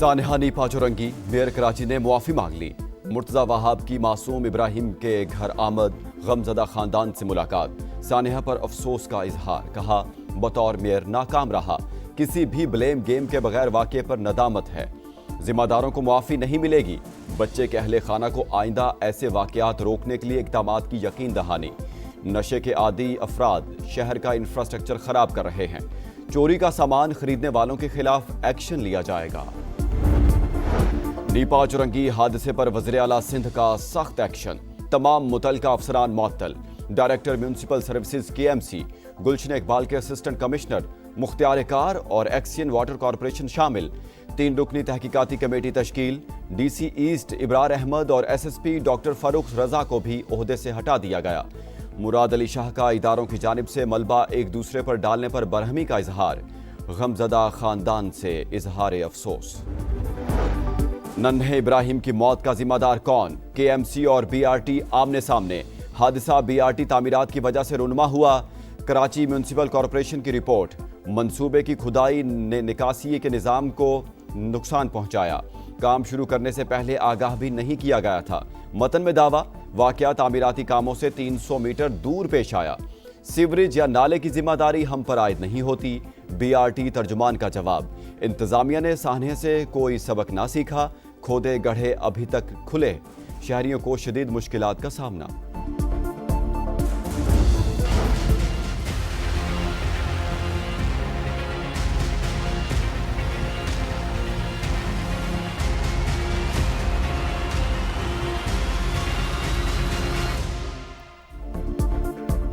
सानहा Nipah चौरंगी, mayor Karachi ने मुआफ़ी मांग ली। मुर्तज़ा वहाब की मासूम इब्राहिम के घर आमद, गमज़दा ख़ानदान से मुलाकात। सानहा पर अफसोस का इजहार, कहा बतौर मेयर नाकाम रहा, किसी भी ब्लेम गेम के बगैर वाक़े पर नदामत है। जिम्मेदारों को मुआफ़ी नहीं मिलेगी। बच्चे के अहले खाना को आइंदा ऐसे वाक़यात रोकने के लिए इक़दामात की यकीन दहानी। नशे के आदी अफराद शहर का इंफ्रास्ट्रक्चर ख़राब कर रहे हैं। चोरी का सामान खरीदने वालों के खिलाफ एक्शन लिया जाएगा। नीपा चौरंगी हादसे पर वज़ीर आला सिंध का सख्त एक्शन, तमाम मुतल्लिका अफसरान मुअत्तल। डायरेक्टर म्यूनसिपल सर्विसेज KMC, गुलशन इकबाल के असिस्टेंट कमिश्नर, मुख्तियार कार और एक्सियन वाटर कॉरपोरेशन शामिल। 3 रुकनी तहकीकाती कमेटी तश्कील। DC ईस्ट इब्रार अहमद और SSP डॉक्टर फारूक रजा को भी ओहदे से हटा दिया गया। मुराद अली शाह का इदारों की जानिब से मलबा एक दूसरे पर डालने पर बरहमी का इजहार। गमज़दा खानदान से इजहार अफसोस। नन्हे इब्राहिम की मौत का जिम्मेदार कौन? KMC और BRT आमने सामने। हादसा BRT तामीरात की वजह से रुनमा हुआ। कराची म्यूनसिपल कॉरपोरेशन की रिपोर्ट, मंसूबे की खुदाई ने निकासी के निज़ाम को नुकसान पहुंचाया। काम शुरू करने से पहले आगाह भी नहीं किया गया था। मतन में दावा, वाक़या तामीराती कामों से 300 मीटर दूर पेश आया। सीवरेज या नाले की जिम्मेदारी हम पर आयद नहीं होती। BRT तर्जुमान का जवाब, इंतज़ामिया ने सानहे से कोई सबक ना सीखा, खोदे गढ़े अभी तक खुले, शहरियों को शदीद मुश्किलात का सामना।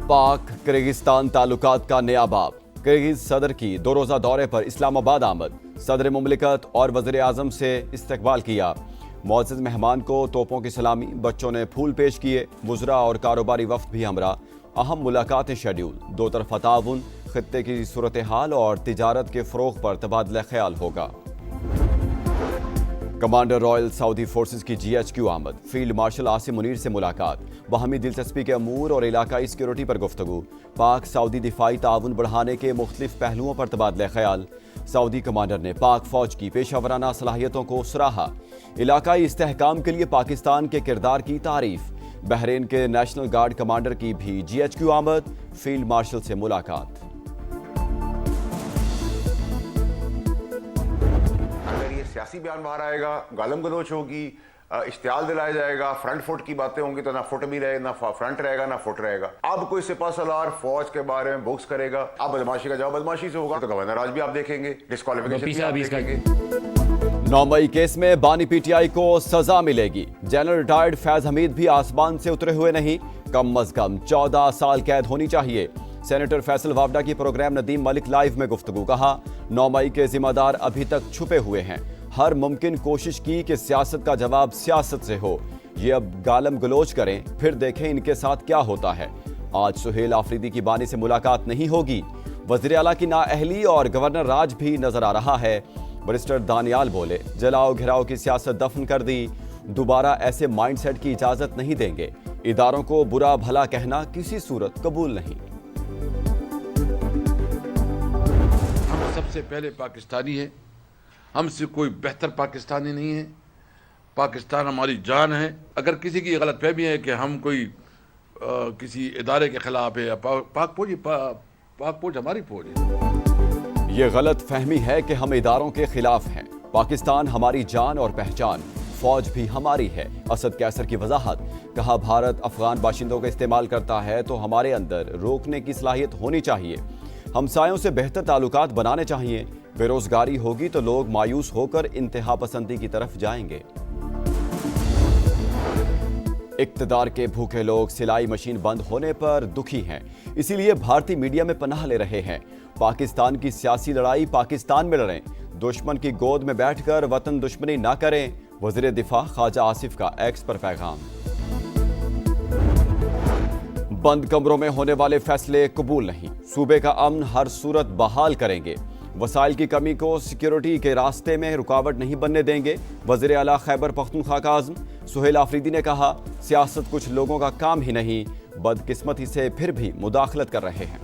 पाक किर्गिस्तान ताल्लुकात का नया बाब। किर्गिज सदर की 2 रोज़ा दौरे पर इस्लामाबाद आमद। सदर मुमलिकत और वज़ीर आज़म से इस्तकबाल किया। मुअज़्ज़ज़ मेहमान को तोपों की सलामी, बच्चों ने फूल पेश किए। वुज़रा और कारोबारी वफ़द भी हमरा। अहम मुलाकातें शेड्यूल। 2 तरफ़ा ताउन, खित्ते की सूरत हाल और तिजारत के फ़रोग़ पर तबादला ख्याल होगा। कमांडर रॉयल सऊदी फोर्सेस की GHQ आमद। फील्ड मार्शल आसिम मुनीर से मुलाकात। बाहमी दिलचस्पी के अमूर और इलाकाई सिक्योरिटी पर गुफ्तगू। पाक सऊदी दिफाई ताउन बढ़ाने के मुख्तलिफ पहलुओं पर तबादला ख्याल। सऊदी कमांडर ने पाक फौज की पेशावराना सलाहियतों को सराहा। इलाकाई इस्तेहकाम के लिए पाकिस्तान के किरदार की तारीफ। बहरीन के नेशनल गार्ड कमांडर की भी GHQ आमद। फील्ड मार्शल से मुलाकात। सियासी बयान बाहर आएगा, गालम गलोच होगी, इश्तियाल दिलाया जाएगा, फ्रंट फुट की बातें होंगी तो ना फुट भी रहे, ना फ्रंट रहेगा, ना फुट रहेगा। अब कोई सिपा सलार फौज के बारे में बुक्स करेगा, अब बदमाशी का जवाब बदमाशी से होगा, तो गवर्नर आज भी आप देखेंगे, डिस्क्वालिफिकेशन भी आप देखेंगे। 9 मई केस में बानी PTI को सजा मिलेगी। जनरल रिटायर्ड फैज हमीद भी आसमान से उतरे हुए नहीं, कम अज कम 14 साल कैद होनी चाहिए। सेनेटर फैसल वावडा की प्रोग्राम नदीम मलिक लाइव में गुफ्तगू, कहा 9 मई के जिम्मेदार अभी तक छुपे हुए हैं। हर मुमकिन कोशिश की कि सियासत का जवाब सियासत से हो। ये अब गालम गलोच करें, फिर देखें इनके साथ क्या होता है। आज सुहेल आफरीदी की बानी से मुलाकात नहीं होगी। वज़ीर आला की नाअहली और गवर्नर राज भी नजर आ रहा है। बैरिस्टर दानियाल बोले, जलाओ घिराओ की सियासत दफन कर दी, दोबारा ऐसे माइंडसेट की इजाजत नहीं देंगे। इदारों को बुरा भला कहना किसी सूरत कबूल नहीं। हम सबसे पहले पाकिस्तानी हैं, हमसे कोई बेहतर पाकिस्तानी नहीं है। पाकिस्तान हमारी जान है। अगर किसी की गलतफहमी है कि हम कोई किसी इदारे के खिलाफ है, पाक फौज हमारी फौज है। ये गलत फहमी है कि हम इदारों के खिलाफ हैं। पाकिस्तान हमारी जान और पहचान, फौज भी हमारी है। असद कैसर की वजाहत, कहा भारत अफगान बाशिंदों का इस्तेमाल करता है तो हमारे अंदर रोकने की सलाहियत होनी चाहिए। हमसायों से बेहतर ताल्लुकात बनाने चाहिए। बेरोजगारी होगी तो लोग मायूस होकर इंतहा पसंदी की तरफ जाएंगे। इक्तदार के भूखे लोग सिलाई मशीन बंद होने पर दुखी हैं, इसीलिए भारतीय मीडिया में पनाह ले रहे हैं। पाकिस्तान की सियासी लड़ाई पाकिस्तान में लड़ें, दुश्मन की गोद में बैठकर वतन दुश्मनी ना करें। वज़ीर दिफा ख्वाजा आसिफ का एक्स पर पैगाम। बंद कमरों में होने वाले फैसले कबूल नहीं, सूबे का अमन हर सूरत बहाल करेंगे। वसाइल की कमी को सिक्योरिटी के रास्ते में रुकावट नहीं बनने देंगे। वज़ीर आला खैबर पख्तूनख्वा का आज़म। सुहेल आफरीदी ने कहा, सियासत कुछ लोगों का काम ही नहीं, बदकिस्मती से फिर भी मुदाखलत कर रहे हैं।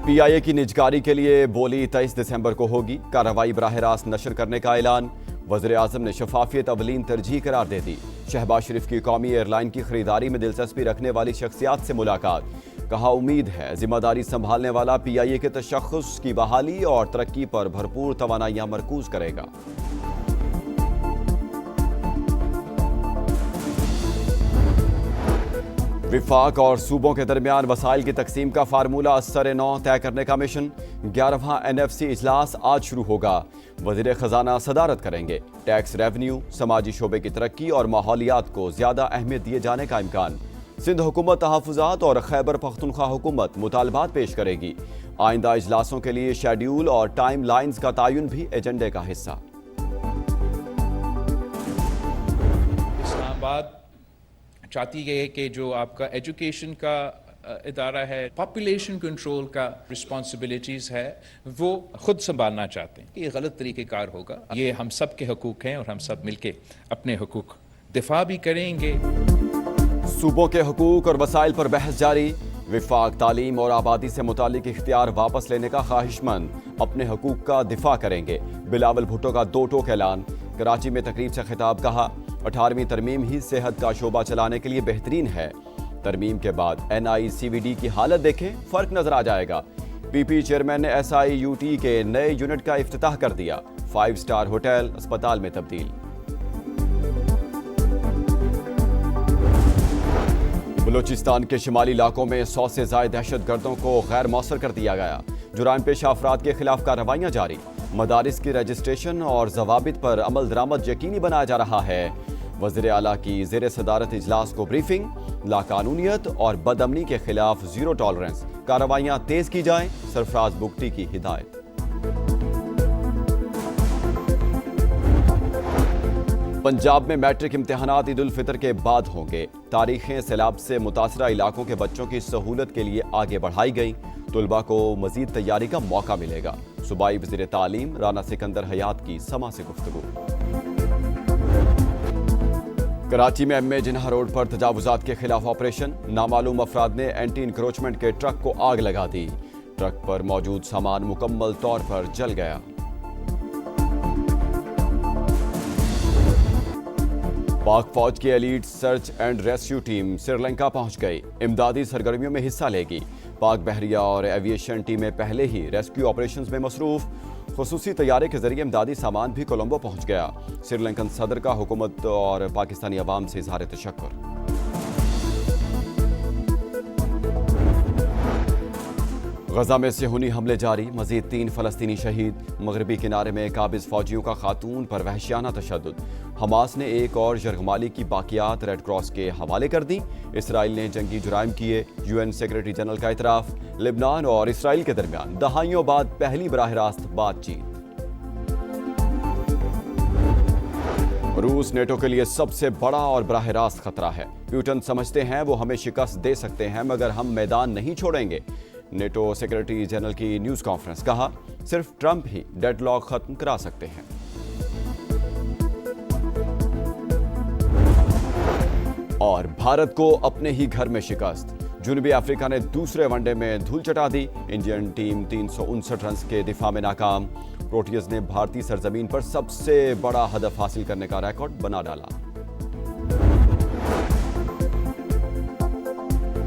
پی آئی اے کی نجکاری کے لیے بولی 23 دسمبر کو ہوگی. کارروائی براہ راست نشر کرنے کا اعلان. وزیر اعظم نے شفافیت اولین ترجیح قرار دے دی. شہباز شریف کی قومی ایئر لائن کی خریداری میں دلچسپی رکھنے والی شخصیات سے ملاقات. کہا امید ہے ذمہ داری سنبھالنے والا پی آئی اے کے تشخص کی بحالی اور ترقی پر بھرپور توانائیاں مرکوز کرے گا. وفاق اور صوبوں کے درمیان وسائل کی تقسیم کا فارمولہ اثر نو طے کرنے کا مشن. 11واں NFC اجلاس آج شروع ہوگا. وزیر خزانہ صدارت کریں گے. ٹیکس ریونیو، سماجی شعبے کی ترقی اور ماحولیات کو زیادہ اہمیت دیے جانے کا امکان. سندھ حکومت تحفظات اور خیبر پختونخوا حکومت مطالبات پیش کرے گی. آئندہ اجلاسوں کے لیے شیڈیول اور ٹائم لائنز کا تعین بھی ایجنڈے کا حصہ. اسلام آباد چاہتی ہے کہ جو آپ کا ایجوکیشن کا ادارہ ہے، پاپولیشن کنٹرول کا رسپانسبلٹیز ہے، وہ خود سنبھالنا چاہتے ہیں. یہ غلط طریقہ کار ہوگا. یہ ہم سب کے حقوق ہیں اور ہم سب مل کے اپنے حقوق دفاع بھی کریں گے. صوبوں کے حقوق اور وسائل پر بحث جاری. وفاق تعلیم اور آبادی سے متعلق اختیار واپس لینے کا خواہش مند. اپنے حقوق کا دفاع کریں گے. بلاول بھٹو کا 2 ٹوک اعلان. کراچی میں تقریب سے خطاب. کہا 18ویں ترمیم ہی صحت کا شعبہ چلانے کے لیے بہترین ہے. ترمیم کے بعد NICVD کی حالت دیکھیں، فرق نظر آ جائے گا. PP چیئرمین نے SIUT کے نئے یونٹ کا افتتاح کر دیا. 5 اسٹار ہوٹل اسپتال میں تبدیل. بلوچستان کے شمالی علاقوں میں 100 سے زائد دہشت گردوں کو غیر مؤثر کر دیا گیا. جرائم پیشہ افراد کے خلاف کارروائیاں جاری. مدارس کی رجسٹریشن اور ضوابط پر عمل درآمد یقینی بنایا جا رہا ہے. وزیر اعلیٰ کی زیر صدارت اجلاس کو بریفنگ. لاقانونیت اور بد امنی کے خلاف زیرو ٹالرنس. کارروائیاں تیز کی جائیں. سرفراز بگٹی کی ہدایت. پنجاب میں میٹرک امتحانات عید الفطر کے بعد ہوں گے. تاریخیں سیلاب سے متاثرہ علاقوں کے بچوں کی سہولت کے لیے آگے بڑھائی گئی. طلباء کو مزید تیاری کا موقع ملے گا. صوبائی وزیر تعلیم رانا سکندر حیات کی سما سے گفتگو. کراچی میں MA جناح روڈ پر تجاوزات کے خلاف آپریشن. نامعلوم افراد نے اینٹی انکروچمنٹ کے ٹرک کو آگ لگا دی. ٹرک پر موجود سامان مکمل طور پر جل گیا. پاک فوج کی elite search and rescue team Sri Lanka پہنچ گئی. امدادی سرگرمیوں میں حصہ لے گی. پاک بحریہ اور ایویشن ٹیمیں پہلے ہی ریسکیو آپریشنز میں مصروف. خصوصی طیارے کے ذریعے امدادی سامان بھی کولمبو پہنچ گیا. سری لنکن صدر کا حکومت اور پاکستانی عوام سے اظہار تشکر. غزہ میں صہیونی حملے جاری. مزید 3 فلسطینی شہید. مغربی کنارے میں قابض فوجیوں کا خاتون پر وحشیانہ تشدد. حماس نے ایک اور یرغمالی کی باقیات ریڈ کراس کے حوالے کر دی. اسرائیل نے جنگی جرائم کیے. UN سیکرٹری جنرل کا اعتراف. لبنان اور اسرائیل کے درمیان دہائیوں بعد پہلی براہ راست بات چیت. روس نیٹو کے لیے سب سے بڑا اور براہ راست خطرہ ہے. پیوٹن سمجھتے ہیں وہ ہمیں شکست دے سکتے ہیں مگر ہم میدان نہیں چھوڑیں گے. نیٹو سیکرٹری جنرل کی نیوز کانفرنس. کہا صرف ٹرمپ ہی ڈیڈ لاک ختم کرا سکتے ہیں. اور بھارت کو اپنے ہی گھر میں شکست. جنوبی افریقہ نے دوسرے ون ڈے میں دھول چٹا دی. انڈین ٹیم 359 رنز کے دفاع میں ناکام. پروٹیز نے بھارتی سرزمین پر سب سے بڑا ہدف حاصل کرنے کا ریکارڈ بنا ڈالا.